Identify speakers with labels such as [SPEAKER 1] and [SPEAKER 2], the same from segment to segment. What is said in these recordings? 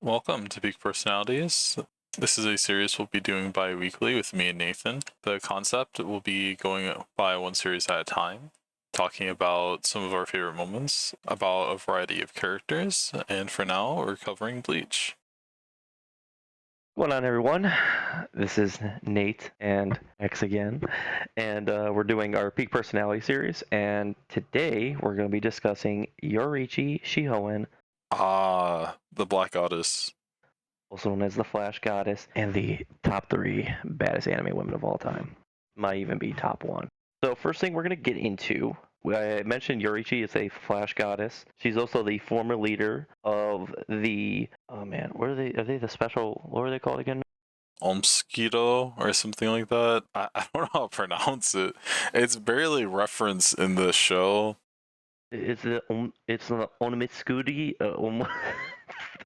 [SPEAKER 1] Welcome to Peak Personalities. This is a series we'll be doing bi-weekly with me and Nathan. The concept will be going by one series at a time, talking about some of our favorite moments, about a variety of characters, and for now, we're covering Bleach.
[SPEAKER 2] What's going on, everyone? This is Nate and X again, and we're doing our Peak Personality series. And today we're going to be discussing Yoruichi Shihoen,
[SPEAKER 1] The Black Goddess.
[SPEAKER 2] also known as the Flash Goddess, and the top three baddest anime women of all time. Might even be top one. So first thing we're going to get into, I mentioned Yoruichi is a Flash Goddess. She's also the former leader of the, oh man, what are they? Are they the special? What are they called again?
[SPEAKER 1] Mosquito or something like that. I don't know how to pronounce it. It's barely referenced in the show.
[SPEAKER 2] It's the Onomitsuki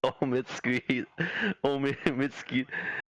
[SPEAKER 2] Omitsuki Omitsuki.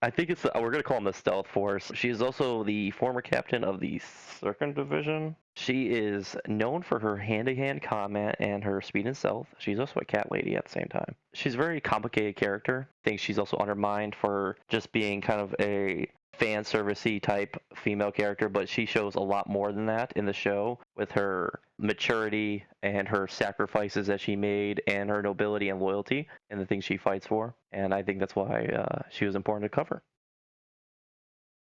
[SPEAKER 2] I think we're gonna call him the Stealth Force. She is also the former captain of the Second Division. She is known for her hand-to-hand combat and her speed and stealth. She's also a cat lady at the same time. She's a very complicated character. I think she's also undermined for just being kind of a fan servicey type female character, but she shows a lot more than that in the show with her maturity and her sacrifices that she made and her nobility and loyalty and the things she fights for. And I think that's why she was important to cover.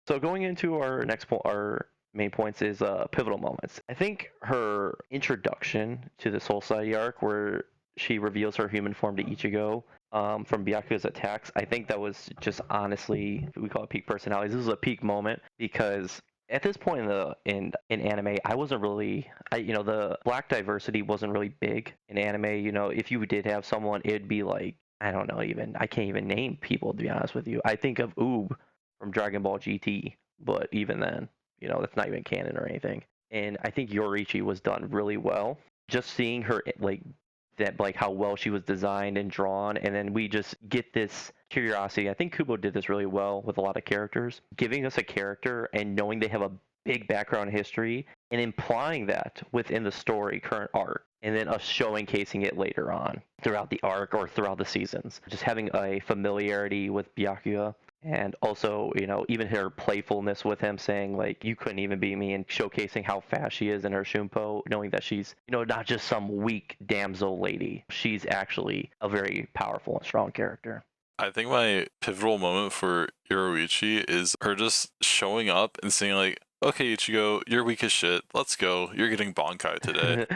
[SPEAKER 2] So going into our next point, our main points is pivotal moments. I think her introduction to the Soul Society arc, where she reveals her human form to Ichigo from Byakuya's attacks, I think that was just honestly, we call it peak personalities. This was a peak moment because at this point in anime, I wasn't really, the black diversity wasn't really big in anime. If you did have someone, it'd be like, I don't know, even I can't even name people, to be honest with you. I think of Oob from Dragon Ball GT, but even then, that's not even canon or anything. And I think Yoruichi was done really well. Just seeing her like how well she was designed and drawn, and then we just get this curiosity. I think Kubo did this really well with a lot of characters, giving us a character and knowing they have a big background history and implying that within the story current arc, and then us showcasing it later on throughout the arc or throughout the seasons. Just having a familiarity with Byakuya, and also, even her playfulness with him saying, like, you couldn't even beat me, and showcasing how fast she is in her Shunpo, knowing that she's, not just some weak damsel lady. She's actually a very powerful and strong character.
[SPEAKER 1] I think my pivotal moment for Yoruichi is her just showing up and saying like, "Okay, Ichigo, you're weak as shit. Let's go. You're getting Bankai today."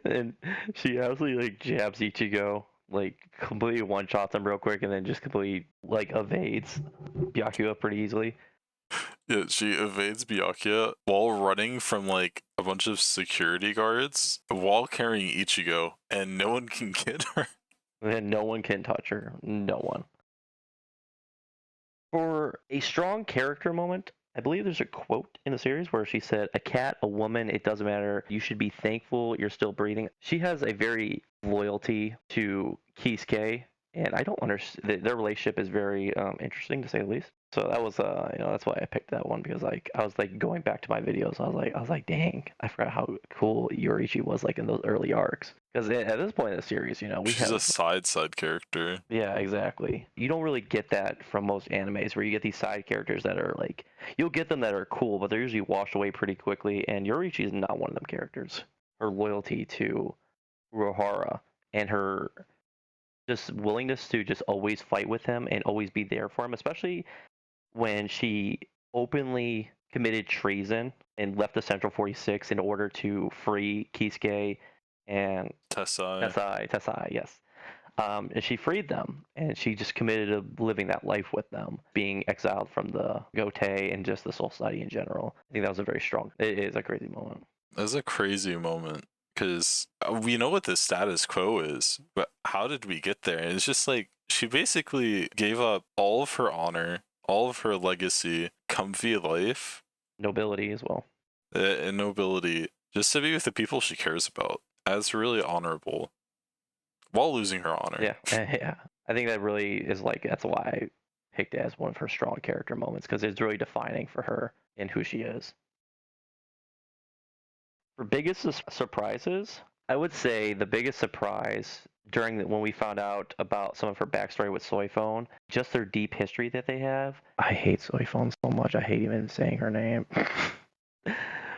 [SPEAKER 2] And she absolutely like jabs Ichigo, like completely one shots him real quick, and then just completely like evades Byakuya pretty easily.
[SPEAKER 1] Yeah, she evades Byakuya while running from like a bunch of security guards while carrying Ichigo, and no one can get her.
[SPEAKER 2] And no one can touch her. No one. For a strong character moment, I believe there's a quote in the series where she said, "A cat, a woman, it doesn't matter. You should be thankful you're still breathing." She has a very loyalty to Kisuke, and I don't understand. Their relationship is very interesting to say the least. So that was, that's why I picked that one, because like I was like going back to my videos. I was like, dang, I forgot how cool Yoruichi was like in those early arcs. Because at this point in the series, we
[SPEAKER 1] She's a
[SPEAKER 2] have.
[SPEAKER 1] side character.
[SPEAKER 2] Yeah, exactly. You don't really get that from most animes where you get these side characters that are like, you'll get them that are cool, but they're usually washed away pretty quickly, and Yoruichi is not one of them characters. Her loyalty to Rohara and her just willingness to just always fight with him and always be there for him, especially when she openly committed treason and left the Central 46 in order to free Kisuke and
[SPEAKER 1] Tessai.
[SPEAKER 2] Tessai, yes. And she freed them, and she just committed to living that life with them, being exiled from the Gotei and just the Soul Society in general. I think that was a very strong. It is a crazy moment.
[SPEAKER 1] That's a crazy moment because we know what the status quo is, but how did we get there? And it's just like she basically gave up all of her honor, all of her legacy, comfy life,
[SPEAKER 2] Nobility as well.
[SPEAKER 1] and nobility just to be with the people she cares about. That's really honorable while losing her honor.
[SPEAKER 2] Yeah, yeah. I think that really is like that's why I picked it as one of her strong character moments because it's really defining for her and who she is. For biggest surprises, I would say the biggest surprise when we found out about some of her backstory with Soy Phone, just their deep history that they have. I hate Soy Phone so much. I hate even saying her name.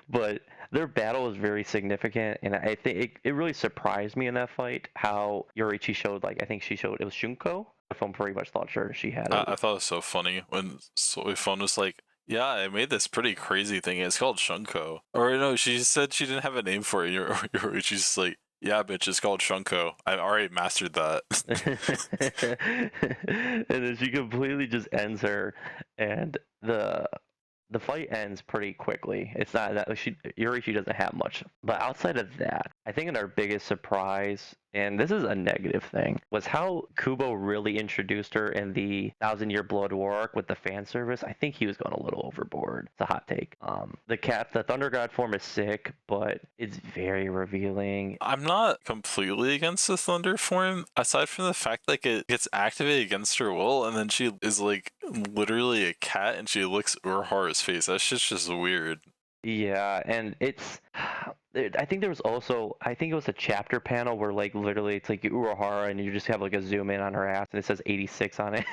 [SPEAKER 2] But their battle is very significant, and I think it really surprised me in that fight how Yoruichi showed, like, I think she showed it was Shunko. The film pretty much thought sure she had it.
[SPEAKER 1] I thought it was so funny when Soy Phone was like, yeah, I made this pretty crazy thing. It's called Shunko. Or no, she said she didn't have a name for it. You're just like, yeah, bitch, it's called Shunko. I already mastered that.
[SPEAKER 2] And then she completely just ends her, and the fight ends pretty quickly. It's not that Yoruichi doesn't have much. But outside of that, I think our biggest surprise, and this is a negative thing, was how Kubo really introduced her in the Thousand Year Blood War arc with the fan service. I think he was going a little overboard. It's a hot take. The Thunder God form is sick, but it's very revealing.
[SPEAKER 1] I'm not completely against the Thunder form, aside from the fact like it gets activated against her will, and then she is like literally a cat, and she licks Urahara's face. That shit's just weird.
[SPEAKER 2] Yeah, and I think there was also, I think it was a chapter panel where like literally it's like Urahara and you just have like a zoom in on her ass and it says 86 on it.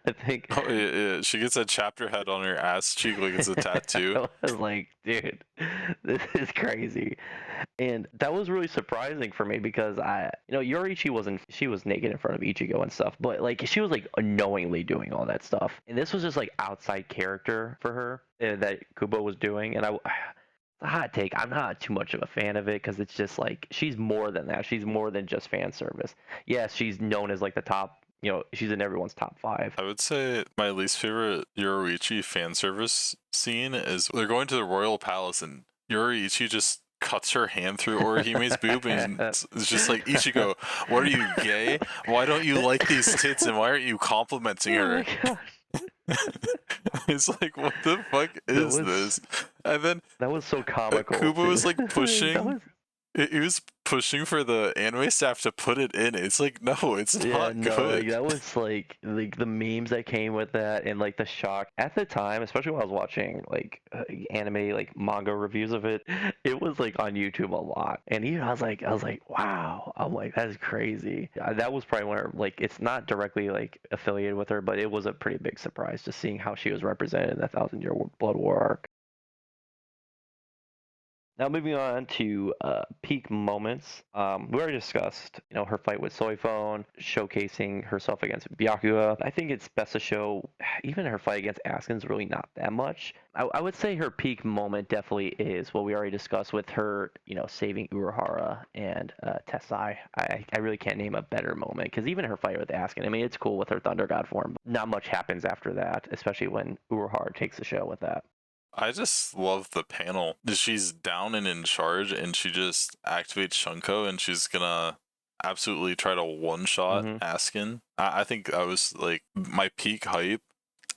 [SPEAKER 2] I think.
[SPEAKER 1] Oh yeah, she gets a chapter head on her ass cheek like it's a tattoo.
[SPEAKER 2] I was like, dude, this is crazy. And that was really surprising for me because Yoruichi she was naked in front of Ichigo and stuff, but like she was like unknowingly doing all that stuff. And this was just like outside character for her that Kubo was doing. And it's a hot take. I'm not too much of a fan of it because it's just like she's more than that. She's more than just fan service. Yes, she's known as like the top. She's in everyone's top 5.
[SPEAKER 1] I would say my least favorite Yoruichi fan service scene is they're going to the royal palace and Yoruichi just cuts her hand through Orihime's boob and it's just like, Ichigo, what are you, gay? Why don't you like these tits and why aren't you complimenting
[SPEAKER 2] Oh
[SPEAKER 1] her?
[SPEAKER 2] my gosh.
[SPEAKER 1] It's like, what the fuck is this? And then
[SPEAKER 2] That was so comical.
[SPEAKER 1] Kubo was like
[SPEAKER 2] that
[SPEAKER 1] pushing.
[SPEAKER 2] was
[SPEAKER 1] He was pushing for the anime staff to put it in. It's like, no, it's not good.
[SPEAKER 2] Like that was like the memes that came with that and like the shock at the time, especially when I was watching like anime like manga reviews of it. It was like on YouTube a lot, and even I was like, wow, I'm like that's crazy. That was probably where like it's not directly like affiliated with her, but it was a pretty big surprise just seeing how she was represented in the Thousand Year Blood War arc. Now moving on to peak moments. We already discussed, her fight with Soifone, showcasing herself against Byakuya. I think it's best to show even her fight against Askin's really not that much. I would say her peak moment definitely is what we already discussed with her, saving Urahara and Tessai. I really can't name a better moment because even her fight with Askin, I mean, it's cool with her Thunder God form, but not much happens after that, especially when Urahara takes the show with that.
[SPEAKER 1] I just love the panel. She's down and in charge, and she just activates Shunko, and she's gonna absolutely try to one-shot Askin. I think that was like my peak hype,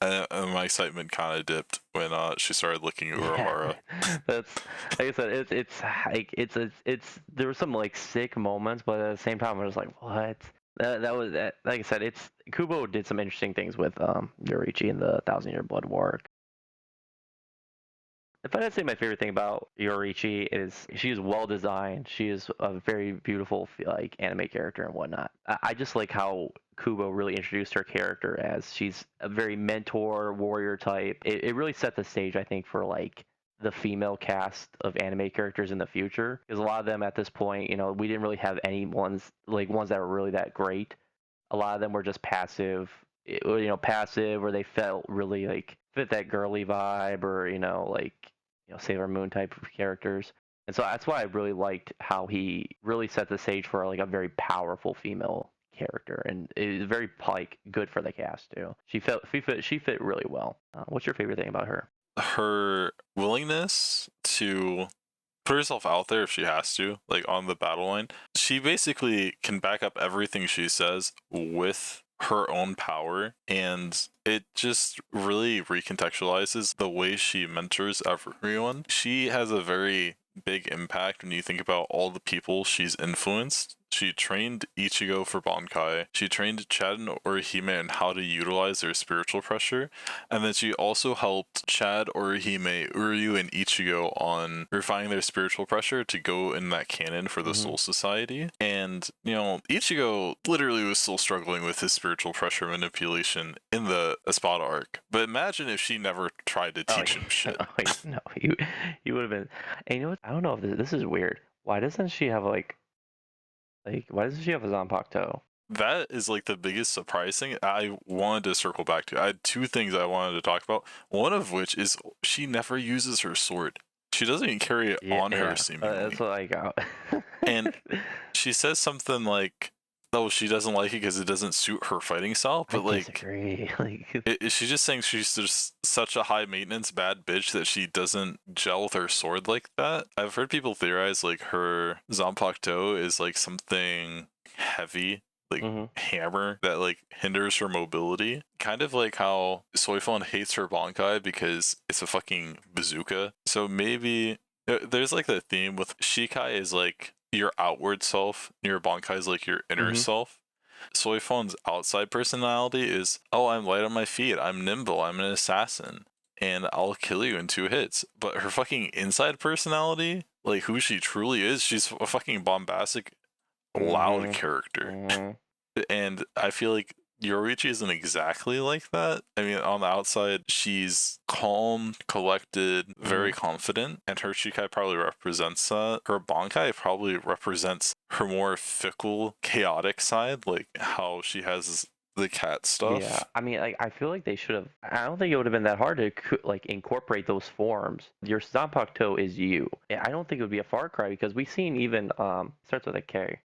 [SPEAKER 1] and my excitement kind of dipped when she started licking Urahara.
[SPEAKER 2] Yeah, that's like I said. It's like there were some like sick moments, but at the same time, I was like, what? That was that. Like I said, it's Kubo did some interesting things with Yoruichi in the Thousand Year Blood War. If I had to say my favorite thing about Yoruichi is she is well designed. She is a very beautiful like anime character and whatnot. I just like how Kubo really introduced her character as she's a very mentor warrior type. It really set the stage, I think, for like the female cast of anime characters in the future. Because a lot of them at this point, we didn't really have any ones that were really that great. A lot of them were just passive, passive, or they felt really like fit that girly vibe, or like Sailor Moon type of characters. And so that's why I really liked how he really set the stage for like a very powerful female character, and it was very like good for the cast too. She fit really well. What's your favorite thing about her?
[SPEAKER 1] Her willingness to put herself out there if she has to, like on the battle line. She basically can back up everything she says with her own power, and it just really recontextualizes the way she mentors everyone. She has a very big impact when you think about all the people she's influenced She trained Ichigo for Bankai. She trained Chad and Orihime on how to utilize their spiritual pressure. And then she also helped Chad, Orihime, Uryu, and Ichigo on refining their spiritual pressure to go in that canon for the Soul Society. And, you know, Ichigo literally was still struggling with his spiritual pressure manipulation in the Espada arc. But imagine if she never tried to teach him shit.
[SPEAKER 2] No, he would have been. And you know what? I don't know if this is weird. Why doesn't she have like why doesn't she have a Zanpakuto?
[SPEAKER 1] That is like the biggest surprise thing I wanted to circle back to. I had two things I wanted to talk about. One of which is she never uses her sword. She doesn't even carry it on her, seemingly.
[SPEAKER 2] That's what I got.
[SPEAKER 1] And she says something like, "Oh, she doesn't like it because it doesn't suit her fighting style." But
[SPEAKER 2] I disagree.
[SPEAKER 1] is she just saying she's just such a high maintenance bad bitch that she doesn't gel with her sword like that? I've heard people theorize like her Zanpakuto is like something heavy, like hammer that like hinders her mobility, kind of like how Soifon hates her Bankai because it's a fucking bazooka. So maybe there's like the theme with Shikai is like your outward self, your Bankai is like your inner self. Soifon's outside personality is, oh, I'm light on my feet, I'm nimble, I'm an assassin, and I'll kill you in 2 hits. But her fucking inside personality, like who she truly is, she's a fucking bombastic, loud character. And I feel like Yoruichi isn't exactly like that. I mean, on the outside, she's calm, collected, very confident, and her Shikai probably represents that. Her Bankai probably represents her more fickle, chaotic side, like how she has the cat stuff.
[SPEAKER 2] Yeah, I mean, like, I feel like they should have. I don't think it would have been that hard to like incorporate those forms. Your Zanpakuto is you. I don't think it would be a far cry because we've seen even starts with a K.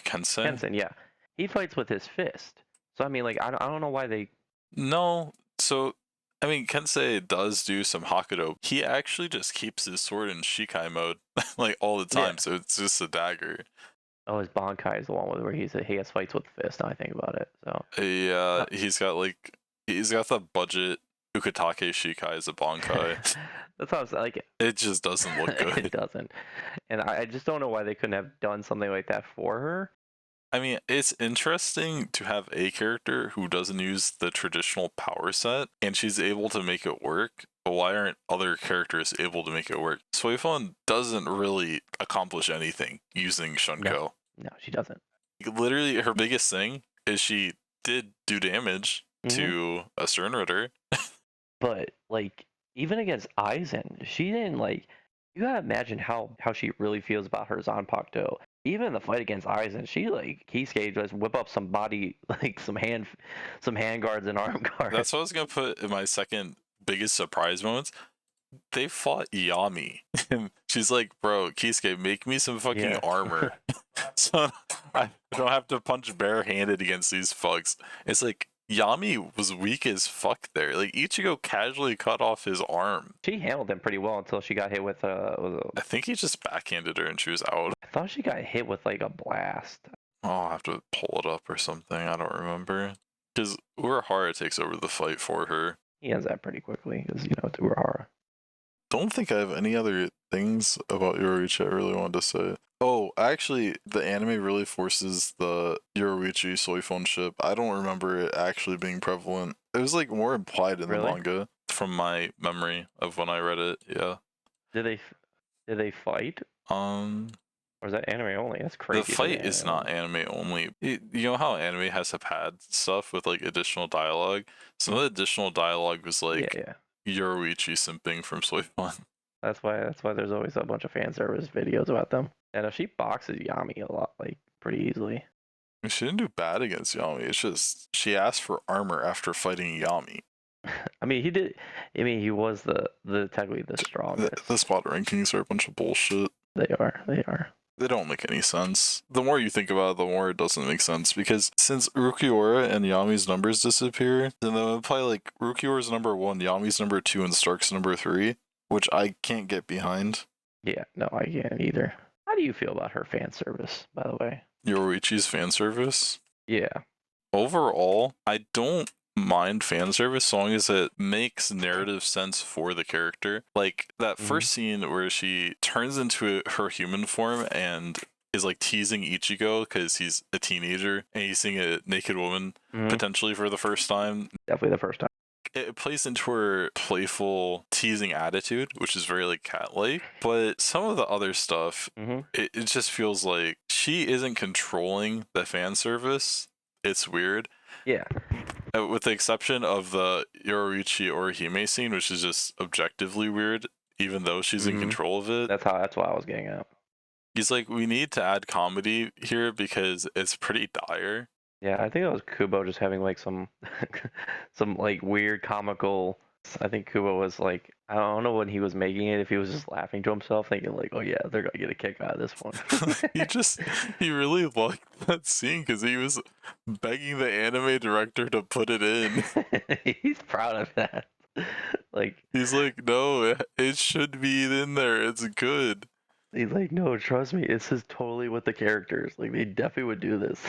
[SPEAKER 2] Kensen, yeah, he fights with his fist. So I mean, like, I don't know why they.
[SPEAKER 1] No, so I mean, Kensei does do some Hakuto. He actually just keeps his sword in Shikai mode like all the time, so it's just a dagger.
[SPEAKER 2] Oh, his Bankai is the one where he has fights with the fist. Now I think about it. So
[SPEAKER 1] yeah, he's got the budget Ukitake Shikai as a Bankai.
[SPEAKER 2] that's how I was like.
[SPEAKER 1] It just doesn't look good.
[SPEAKER 2] It doesn't, and I just don't know why they couldn't have done something like that for her.
[SPEAKER 1] I mean, it's interesting to have a character who doesn't use the traditional power set, and she's able to make it work. But why aren't other characters able to make it work? Soifon doesn't really accomplish anything using Shunko.
[SPEAKER 2] No, she doesn't.
[SPEAKER 1] Literally, her biggest thing is she did do damage to a Sternritter.
[SPEAKER 2] But like, even against Aizen, she didn't like. You gotta imagine how she really feels about her Zanpakuto. Even in the fight against Aizen, she like Kisuke just whip up some body, like some hand guards and arm guards.
[SPEAKER 1] That's what I was gonna put in my second biggest surprise moments. They fought Yami, and she's like, "Bro, Kisuke, make me some fucking armor, so I don't have to punch barehanded against these fucks." It's like Yami was weak as fuck there. Like Ichigo casually cut off his arm.
[SPEAKER 2] She handled him pretty well until she got hit with
[SPEAKER 1] I think he just backhanded her and she was out.
[SPEAKER 2] I thought she got hit with like a blast.
[SPEAKER 1] Oh, I'll have to pull it up or something. I don't remember. Because Urahara takes over the fight for her.
[SPEAKER 2] He ends that pretty quickly because it's Urahara.
[SPEAKER 1] Don't think I have any other things about Yoruichi I really wanted to say. Oh, actually, the anime really forces the Yoruichi Soifon ship. I don't remember it actually being prevalent. It was like more implied in the manga from my memory of when I read it. Yeah.
[SPEAKER 2] Did they fight? Or is that anime only? That's crazy.
[SPEAKER 1] The fight is not anime only. You know how anime has to pad stuff with like additional dialogue? Some of the additional dialogue was like Yoruichi simping from Soifon.
[SPEAKER 2] That's why there's always a bunch of fan service videos about them. And she boxes Yami a lot, like pretty easily.
[SPEAKER 1] She didn't do bad against Yami. It's just she asked for armor after fighting Yami.
[SPEAKER 2] I mean, he did. I mean, he was the technically the strongest.
[SPEAKER 1] The spot rankings are a bunch of bullshit.
[SPEAKER 2] They are.
[SPEAKER 1] They don't make any sense. The more you think about it, the more it doesn't make sense. Because since Rukiora and Yami's numbers disappear, then they would imply like Rukiora's number 1, Yami's number 2, and Stark's number 3, which I can't get behind.
[SPEAKER 2] Yeah, no, I can't either. How do you feel about her fan service, by the way?
[SPEAKER 1] Yoruichi's fan service?
[SPEAKER 2] Yeah.
[SPEAKER 1] Overall, I don't mind fan service so long as it makes narrative sense for the character. Like that first scene where she turns into her human form and is like teasing Ichigo because he's a teenager and he's seeing a naked woman potentially for the first time.
[SPEAKER 2] Definitely the first time.
[SPEAKER 1] It plays into her playful teasing attitude, which is very like cat-like. But some of the other stuff, it just feels like she isn't controlling the fan service. It's weird.
[SPEAKER 2] Yeah.
[SPEAKER 1] With the exception of the Yoruichi Orihime scene, which is just objectively weird, even though she's in control of it.
[SPEAKER 2] That's what I was getting at.
[SPEAKER 1] He's like, we need to add comedy here because it's pretty dire.
[SPEAKER 2] Yeah, I think it was Kubo just having like some some like weird comical. I think Kubo was like, I don't know when he was making it, if he was just laughing to himself, thinking like, oh yeah, they're gonna get a kick out of this one.
[SPEAKER 1] he really liked that scene because he was begging the anime director to put it in.
[SPEAKER 2] He's proud of that. Like
[SPEAKER 1] he's like, no, it should be in there. It's good.
[SPEAKER 2] He's like, no, trust me, this is totally with the characters. Like they definitely would do this.